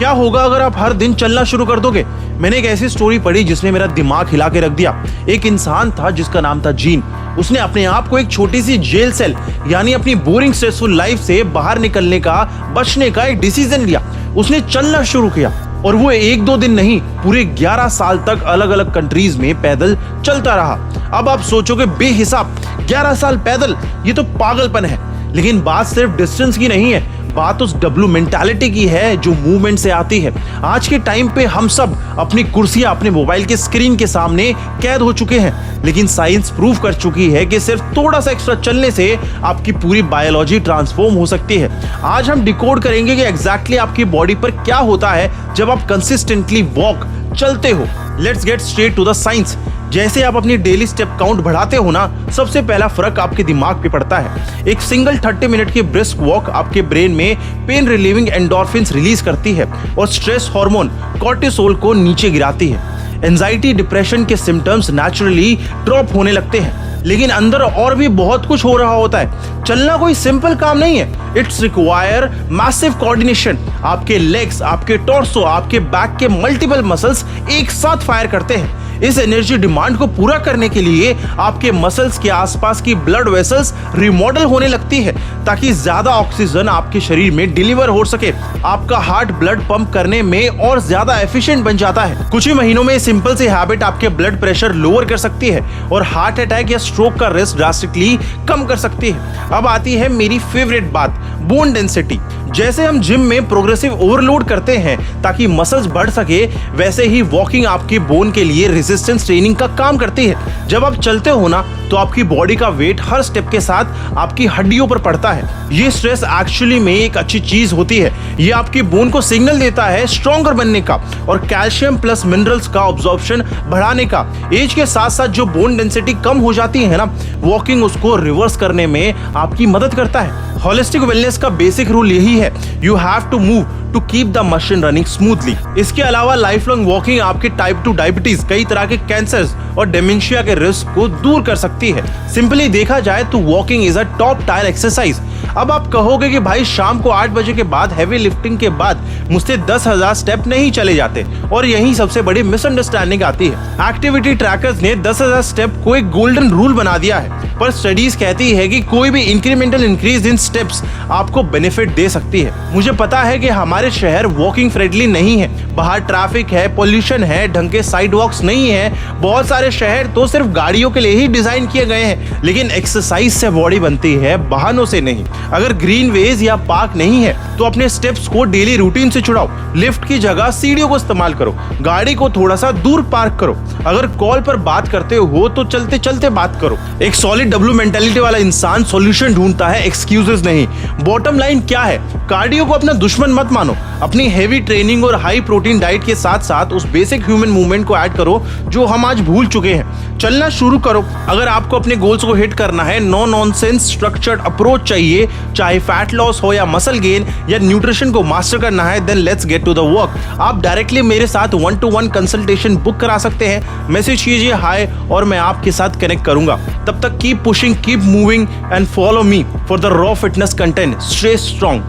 क्या होगा अगर आप हर दिन चलना शुरू कर दोगे? मैंने एक ऐसी स्टोरी पढ़ी जिसने मेरा दिमाग हिला के रख दिया। एक इंसान था जिसका नाम था जीन। उसने अपने आप को एक छोटी सी जेल सेल यानी अपनी बोरिंग स्ट्रेसफुल लाइफ से बाहर निकलने का, बचने का एक डिसीजन लिया। उसने चलना शुरू किया और वो 1-2 दिन नहीं, पूरे 11 साल तक अलग अलग कंट्रीज में पैदल चलता रहा। अब आप सोचोगे बेहिसाब 11 साल पैदल, ये तो पागलपन है। लेकिन बात सिर्फ डिस्टेंस की नहीं है, बात उस डब्लू मेंटालिटी की है जो मूवमेंट से आती है। आज के टाइम पे हम सब अपनी कुर्सियां अपने मोबाइल के स्क्रीन के सामने कैद हो चुके हैं, लेकिन साइंस प्रूव कर चुकी है कि सिर्फ थोड़ा सा एक्स्ट्रा चलने से आपकी पूरी बायोलॉजी ट्रांसफॉर्म हो सकती है। आज हम डिकोड करेंगे कि एग्जैक्टली आपकी बॉडी पर क्या होता है जब आप कंसिस्टेंटली वॉक चलते हो। Let's get straight to the science. जैसे आप अपनी डेली स्टेप काउंट बढ़ाते हो ना, सबसे पहला फर्क आपके दिमाग पे पड़ता है। एक सिंगल 30 मिनट की ब्रिस्क वॉक आपके ब्रेन में पेन रिलीविंग एंडोर्फिन्स रिलीज करती है और स्ट्रेस हार्मोन कॉर्टिसोल को नीचे गिराती है। एंजाइटी, डिप्रेशन के सिम्टम्स नेचुरली ड्रॉप होने लगते हैं। लेकिन अंदर और भी बहुत कुछ हो रहा होता है। चलना कोई सिंपल काम नहीं है, इट्स रिक्वायर मैसिव कोऑर्डिनेशन। आपके लेग्स, आपके टॉर्सो, आपके बैक के मल्टीपल मसल्स एक साथ फायर करते हैं। इस एनर्जी डिमांड को पूरा करने के लिए आपके मसल्स के आसपास की ब्लड वेसल्स रिमॉडल होने लगती है ताकि ज्यादा ऑक्सीजन आपके शरीर में डिलीवर हो सके। आपका हार्ट ब्लड पंप करने में और ज्यादा एफिशिएंट बन जाता है। कुछ ही महीनों में सिंपल सी हैबिट आपके ब्लड प्रेशर लोअर कर सकती है और हार्ट अटैक या स्ट्रोक का रिस्क ड्रास्टिकली कम कर सकती है। अब आती है मेरी फेवरेट बात, बोन डेंसिटी। जैसे हम जिम में प्रोग्रेसिव ओवरलोड करते हैं ताकि मसल्स बढ़ सके, वैसे ही वॉकिंग आपके बोन के लिए रेजिस्टेंस ट्रेनिंग का काम करती है। जब आप चलते हो ना, तो आपकी बॉडी का वेट हर स्टेप के साथ आपकी हड्डियों पर पड़ता है। ये स्ट्रेस एक्चुअली में एक अच्छी चीज होती है। ये आपकी बोन को सिग्नल देता है स्ट्रॉन्गर बनने का और कैल्शियम प्लस मिनरल्स का ऑब्जॉर्प्शन बढ़ाने का। एज के साथ साथ जो बोन डेंसिटी कम हो जाती है ना, वॉकिंग उसको रिवर्स करने में आपकी मदद करता है। होलिस्टिक वेलनेस का बेसिक रूल यही है, you have to move to keep the machine running smoothly. इसके अलावा लाइफ लॉन्ग वॉकिंग आपके टाइप 2 डायबिटीज, कई तरह के कैंसर्स और डिमेंशिया के रिस्क को दूर कर सकती है। सिंपली देखा जाए तो walking is a top tier exercise. अब आप कहोगे कि भाई शाम को 8 बजे के बाद हैवी लिफ्टिंग के बाद मुझसे 10,000 स्टेप नहीं चले जाते, और यही सबसे बड़ी मिसअंडरस्टैंडिंग आती है। एक्टिविटी ट्रैकर्स ने 10,000 स्टेप को एक गोल्डन रूल बना दिया है, पर स्टडीज कहती है कि कोई भी इंक्रीमेंटल इंक्रीज इन स्टेप्स आपको बेनिफिट दे सकती है। मुझे पता है कि हमारे शहर वॉकिंग फ्रेंडली नहीं है, बाहर ट्रैफिक है, पोल्यूशन है, ढंग के साइड वॉक्स नहीं है। बहुत सारे शहर तो सिर्फ गाड़ियों के लिए ही डिजाइन किए गए हैं, लेकिन एक्सरसाइज से बॉडी बनती है, बहानों से नहीं। अगर ग्रीन वेज या पार्क नहीं है तो अपने स्टेप्स को डेली रूटीन से छुड़ाओ। लिफ्ट की जगह सीढ़ियों को इस्तेमाल करो, गाड़ी को थोड़ा सा दूर पार्क करो। अगर कॉल पर बात करते हो तो चलते चलते बात करो। एक सॉलिड डब्ल्यू मेंटालिटी वाला इंसान सॉल्यूशन ढूंढता है, एक्सक्यूजेस नहीं। बॉटम लाइन क्या है, कार्डियो को अपना दुश्मन मत मानो। अपनी हेवी ट्रेनिंग और हाई प्रोटीन डाइट के साथ साथ उस बेसिक ह्यूमन मूवमेंट को ऐड करो जो हम आज भूल चुके हैं। चलना शुरू करो। अगर आपको अपने गोल्स को हिट करना है, नो नॉनसेंस स्ट्रक्चर्ड अप्रोच चाहिए, चाहे फैट लॉस हो या मसल गेन या न्यूट्रिशन को मास्टर करना है, then let's get to the work. आप डायरेक्टली मेरे साथ 1-to-1 कंसल्टेशन बुक करा सकते हैं। मैसेज कीजिए हाय और मैं आपके साथ कनेक्ट करूंगा। तब तक keep pushing, keep moving and follow me for the raw fitness content. Stay strong.